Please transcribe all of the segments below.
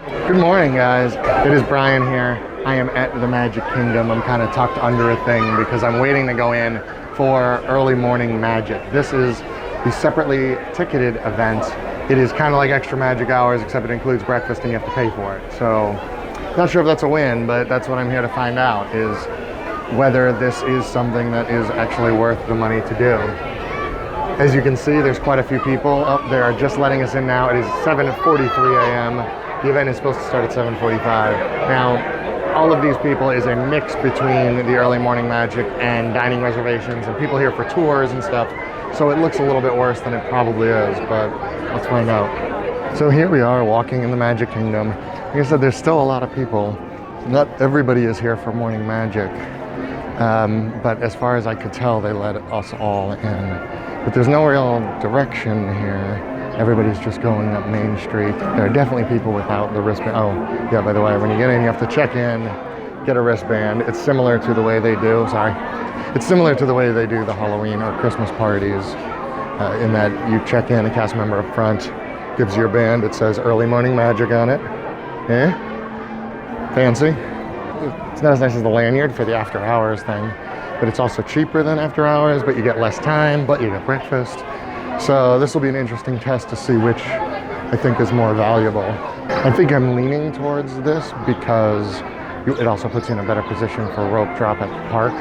Good morning, guys. It is Brian here. I am at the Magic Kingdom. I'm kind of tucked under a thing because I'm waiting to go in for early morning magic. This is the separately ticketed event. It is kind of like extra magic hours, except it includes breakfast and you have to pay for it. So, not sure if that's a win, but that's what I'm here to find out, is whether this is something that is actually worth the money to do. As you can see, there's quite a few people up there just letting us in now. It is 7:43 a.m. The event is supposed to start at 7:45. Now, all of these people is a mix between the early morning magic and dining reservations and people here for tours and stuff. So it looks a little bit worse than it probably is, but let's find out. So here we are walking in the Magic Kingdom. Like I said, there's still a lot of people. Not everybody is here for morning magic. But as far as I could tell, they let us all in. But there's no real direction here. Everybody's just going up Main Street. There are definitely people without the wristband. Oh, yeah, by the way, when you get in, you have to check in, get a wristband. It's similar to the way they do, it's similar to the way they do the Halloween or Christmas parties, in that you check in, a cast member up front gives you your band. It says early morning magic on it. Eh? Fancy. It's not as nice as the lanyard for the after hours thing, but it's also cheaper than after hours, but you get less time, but you get breakfast. So this will be an interesting test to see which I think is more valuable. I think I'm leaning towards this because it also puts you in a better position for rope drop at the park,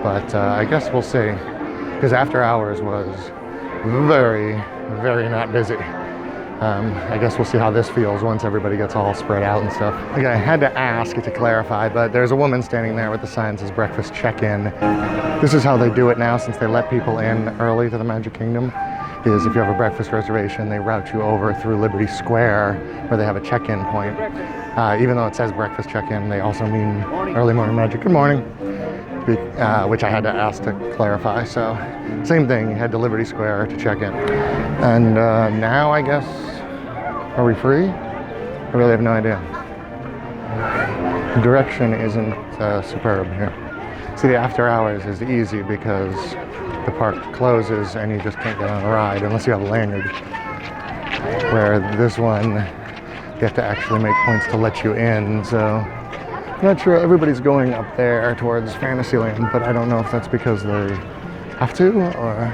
but I guess we'll see, because after hours was very, very not busy. I guess we'll see how this feels once everybody gets all spread out and stuff. Okay, I had to ask to clarify, but there's a woman standing there with the sign that says breakfast check-in. This is how they do it now since they let people in early to the Magic Kingdom, is if you have a breakfast reservation, they route you over through Liberty Square where they have a check-in point. Even though it says breakfast check-in, they also mean early morning magic. Good morning. Which I had to ask to clarify. So same thing, you head to Liberty Square to check in. And now I guess, are we free? I really have no idea. The direction isn't superb here. See, the after hours is easy because the park closes and you just can't get on a ride unless you have a lanyard. Where this one, you have to actually make points to let you in, so I'm not sure. Everybody's going up there towards Fantasyland, but I don't know if that's because they have to or...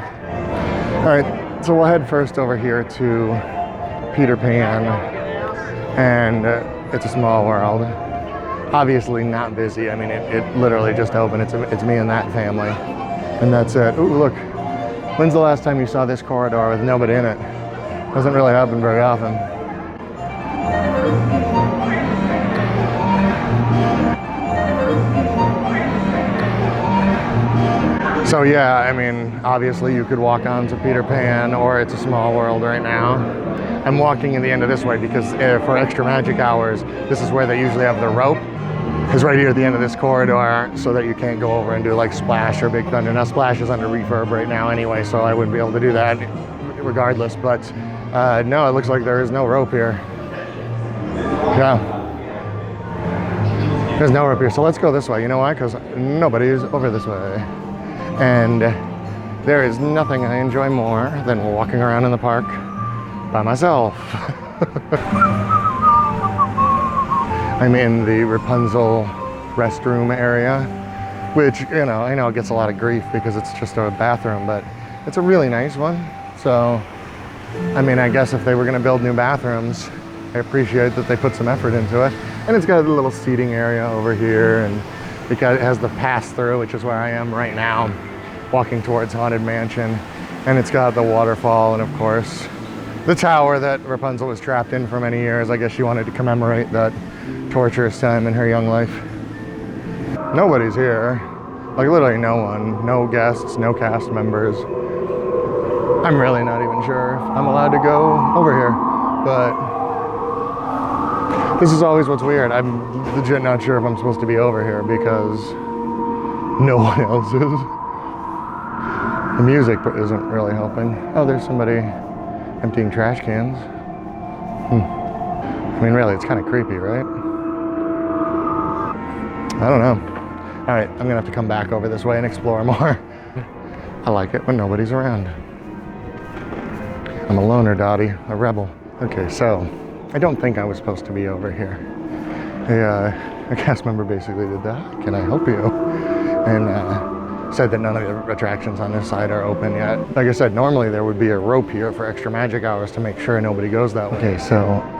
All right, so we'll head first over here to Peter Pan, and it's a small world. Obviously not busy. I mean, it literally just opened. It's me and that family, and that's it. Ooh, look. When's the last time you saw this corridor with nobody in it? Doesn't really happen very often. So yeah, I mean, obviously you could walk on to Peter Pan, or it's a small world right now. I'm walking in the end of this way because for extra magic hours, this is where they usually have the rope. It's right here at the end of this corridor, so that you can't go over and do like Splash or Big Thunder. Now Splash is under refurb right now anyway, so I wouldn't be able to do that regardless, but no, it looks like there is no rope here. Yeah. There's no rope here, so let's go this way. You know why? Because nobody's over this way. And there is nothing I enjoy more than walking around in the park by myself. I'm in the Rapunzel restroom area, which, you know, I know it gets a lot of grief because it's just a bathroom, but it's a really nice one. So, I mean, I guess if they were going to build new bathrooms, I appreciate that they put some effort into it. And it's got a little seating area over here, and it has the pass-through, which is where I am right now, walking towards Haunted Mansion. And it's got the waterfall and, of course, the tower that Rapunzel was trapped in for many years. I guess she wanted to commemorate that torturous time in her young life. Nobody's here. Like, literally no one. No guests, no cast members. I'm really not even sure if I'm allowed to go over here, but this is always what's weird. I'm legit not sure if I'm supposed to be over here because no one else is. The music isn't really helping. Oh, there's somebody emptying trash cans. I mean, really, it's kind of creepy, right? I don't know. All right, I'm gonna have to come back over this way and explore more. I like it when nobody's around. I'm a loner, Dottie, a rebel. Okay, so I don't think I was supposed to be over here. A cast member basically did that. Can I help you? And said that none of the attractions on this side are open yet. Like I said, normally there would be a rope here for extra magic hours to make sure nobody goes that way. Okay, so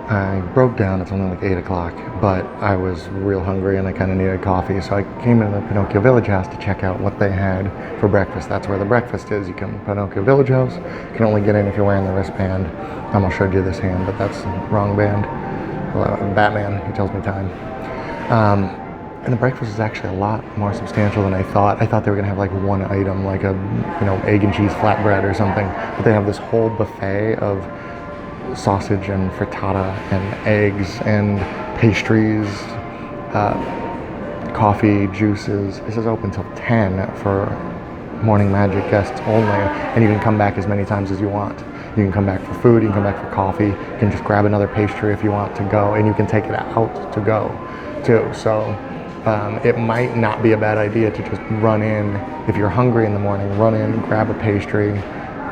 I broke down. It's only like 8 o'clock, but I was real hungry and I kind of needed coffee. So I came into the Pinocchio Village House to check out what they had for breakfast. That's where the breakfast is. You come to Pinocchio Village House. You can only get in if you're wearing the wristband. I almost showed you this hand, but that's the wrong band. Batman, he tells me time. And the breakfast is actually a lot more substantial than I thought. I thought they were gonna have like one item, like a egg and cheese flatbread or something. But they have this whole buffet of sausage and frittata and eggs and pastries, coffee, juices. This is open till 10 for morning magic guests only, and you can come back as many times as you want. You can come back for food, you can come back for coffee, you can just grab another pastry if you want to go, and you can take it out to go too. So it might not be a bad idea to just run in. If you're hungry in the morning, run in, grab a pastry,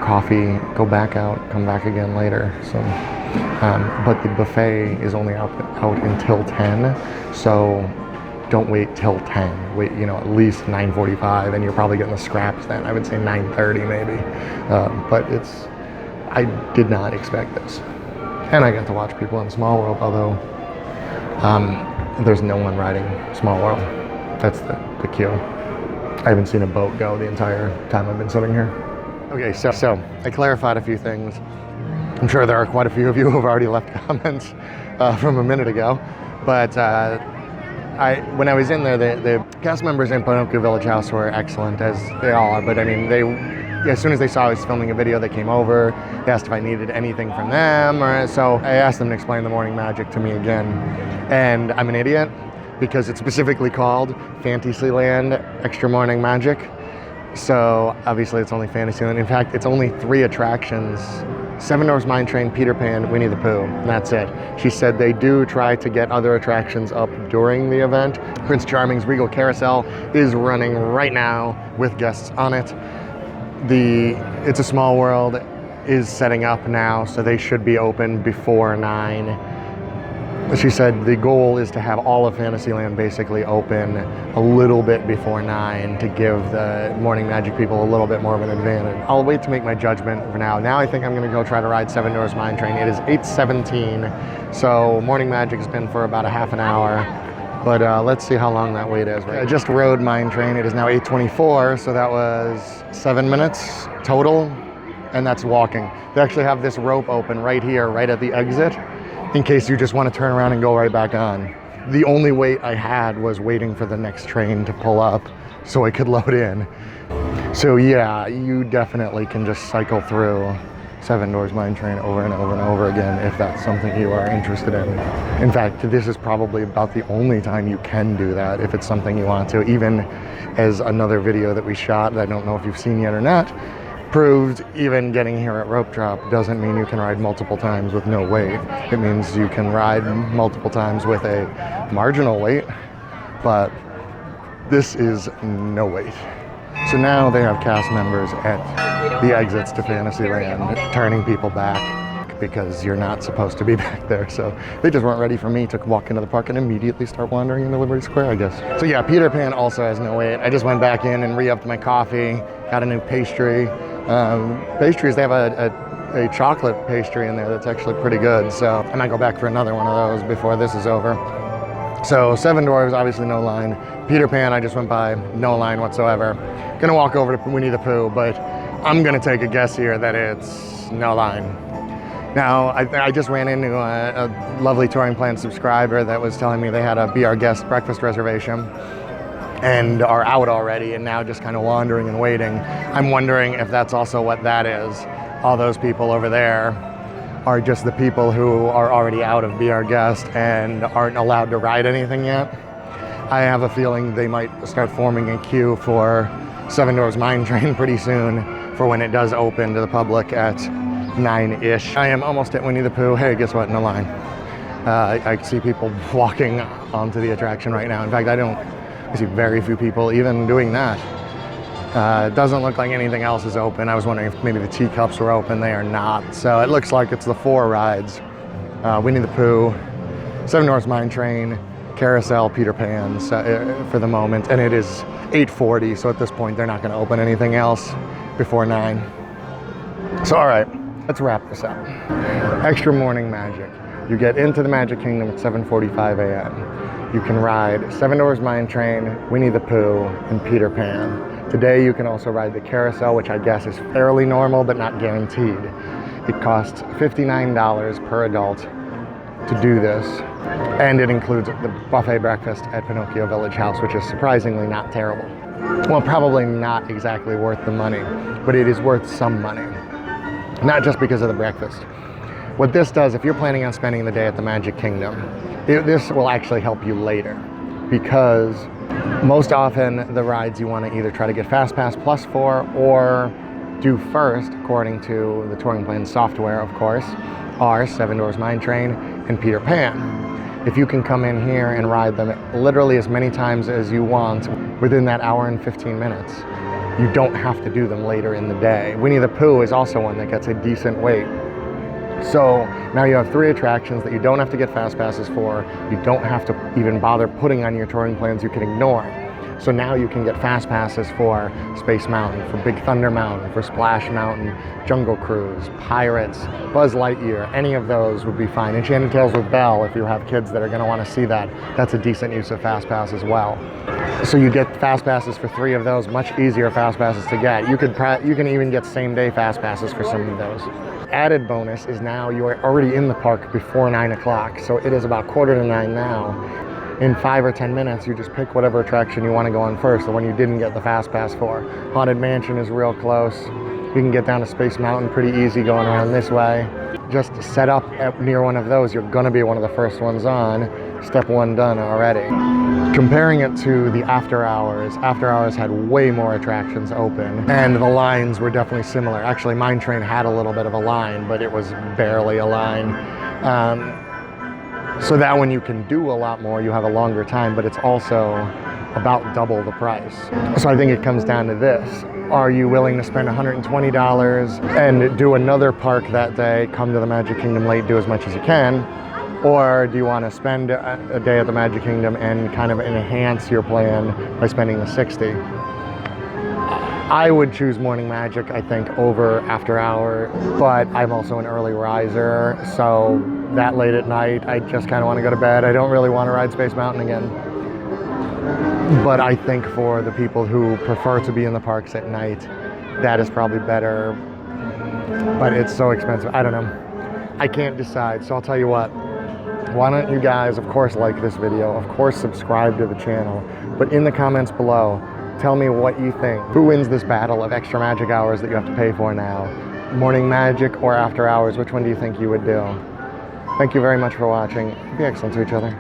coffee, go back out, come back again later. So, but the buffet is only out until 10, so don't wait till 10. Wait, at least 9:45, and you're probably getting the scraps then. I would say 9:30 maybe. But I did not expect this. And I got to watch people in Small World, although there's no one riding Small World. That's the queue. I haven't seen a boat go the entire time I've been sitting here. Okay, so I clarified a few things. I'm sure there are quite a few of you who have already left comments from a minute ago. But when I was in there, the cast members in Pinocchio Village House were excellent, as they all are. But I mean, as soon as they saw I was filming a video, they came over. They asked if I needed anything from them, so I asked them to explain the morning magic to me again. And I'm an idiot because it's specifically called Fantasyland Extra Morning Magic. So obviously it's only Fantasyland. In fact, it's only 3 attractions: Seven Dwarfs Mine Train, Peter Pan, Winnie the Pooh, and that's it. She said they do try to get other attractions up during the event. Prince Charming's Regal Carousel is running right now with guests on it. It's a Small World is setting up now, so they should be open before 9. She said the goal is to have all of Fantasyland basically open a little bit before 9 to give the morning magic people a little bit more of an advantage. I'll wait to make my judgment for now. Now I think I'm gonna go try to ride Seven Dwarfs Mine Train. It is 8:17, so morning magic's been for about a half an hour. But let's see how long that wait is. I just rode Mine Train. It is now 8:24, so that was 7 minutes total, and that's walking. They actually have this rope open right here, right at the exit, in case you just want to turn around and go right back on. The only wait I had was waiting for the next train to pull up so I could load in. So yeah, you definitely can just cycle through Seven Dwarfs Mine Train over and over and over again if that's something you are interested in. In fact, this is probably about the only time you can do that if it's something you want to. Even as another video that we shot, that I don't know if you've seen yet or not, proved, even getting here at rope drop doesn't mean you can ride multiple times with no wait. It means you can ride multiple times with a marginal wait, but this is no wait. So now they have cast members at the exits to Fantasyland turning people back because you're not supposed to be back there. So they just weren't ready for me to walk into the park and immediately start wandering into Liberty Square, I guess. So yeah, Peter Pan also has no wait. I just went back in and re-upped my coffee, got a new pastry. Pastries, they have a chocolate pastry in there that's actually pretty good. So I might go back for another one of those before this is over. So Seven Dwarfs, obviously no line. Peter Pan, I just went by, no line whatsoever. Gonna walk over to Winnie the Pooh, but I'm gonna take a guess here that it's no line. Now, I just ran into a lovely Touring Plan subscriber that was telling me they had a Be Our Guest breakfast reservation and are out already and now just kind of wandering and waiting. I'm wondering if that's also what that is. All those people over there are just the people who are already out of Be Our Guest and aren't allowed to ride anything yet. I have a feeling they might start forming a queue for Seven Dwarfs Mine Train pretty soon for when it does open to the public at 9-ish. I am almost at Winnie the Pooh. Hey, guess what? No line. I see people walking onto the attraction right now. In fact, I see very few people even doing that. It doesn't look like anything else is open. I was wondering if maybe the teacups were open. They are not. So it looks like it's the 4 rides Winnie the Pooh, Seven Dwarfs Mine Train, Carousel, Peter Pan's for the moment, and it is 8:40, so at this point they're not going to open anything else before 9. So all right, let's wrap this up. Extra morning magic. You get into the Magic Kingdom at 7:45 a.m. You can ride Seven Dwarfs Mine Train, Winnie the Pooh, and Peter Pan. Today you can also ride the Carousel, which I guess is fairly normal but not guaranteed. It costs $59 per adult to do this, and it includes the buffet breakfast at Pinocchio Village House, which is surprisingly not terrible. Well, probably not exactly worth the money, but it is worth some money. Not just because of the breakfast. What this does, if you're planning on spending the day at the Magic Kingdom, this will actually help you later, because most often the rides you want to either try to get Fast Pass Plus for or do first, according to the touring plan software, of course, are Seven Dwarfs Mine Train and Peter Pan. If you can come in here and ride them literally as many times as you want within that hour and 15 minutes, you don't have to do them later in the day. Winnie the Pooh is also one that gets a decent wait. So now you have 3 attractions that you don't have to get Fast Passes for, you don't have to even bother putting on your touring plans, you can ignore. So now you can get Fast Passes for Space Mountain, for Big Thunder Mountain, for Splash Mountain, Jungle Cruise, Pirates, Buzz Lightyear, any of those would be fine. Enchanted Tales with Belle, if you have kids that are going to want to see that, that's a decent use of Fast Pass as well. So you get Fast Passes for 3 of those, much easier Fast Passes to get. You can even get same-day Fast Passes for some of those. Added bonus is now you are already in the park before 9 o'clock, so it is about 8:45 now. In 5 or 10 minutes, you just pick whatever attraction you want to go on first, the one you didn't get the Fast Pass for. Haunted Mansion is real close. You can get down to Space Mountain pretty easy going around this way. Just set up near one of those, you're gonna be one of the first ones on. Step 1 done already. Comparing it to the after hours had way more attractions open, and the lines were definitely similar. Actually, Mine Train had a little bit of a line, but it was barely a line. So that one you can do a lot more, you have a longer time, but it's also about double the price. So I think it comes down to this. Are you willing to spend $120 and do another park that day, come to the Magic Kingdom late, do as much as you can? Or do you want to spend a day at the Magic Kingdom and kind of enhance your plan by spending the $60? I would choose morning magic, I think, over after hour, but I'm also an early riser, so that late at night, I just kind of want to go to bed. I don't really want to ride Space Mountain again. But I think for the people who prefer to be in the parks at night, that is probably better, but it's so expensive. I don't know. I can't decide, so I'll tell you what. Why don't you guys, of course, like this video, of course, subscribe to the channel, but in the comments below, tell me what you think. Who wins this battle of extra magic hours that you have to pay for now? Morning magic or after hours? Which one do you think you would do? Thank you very much for watching. Be excellent to each other.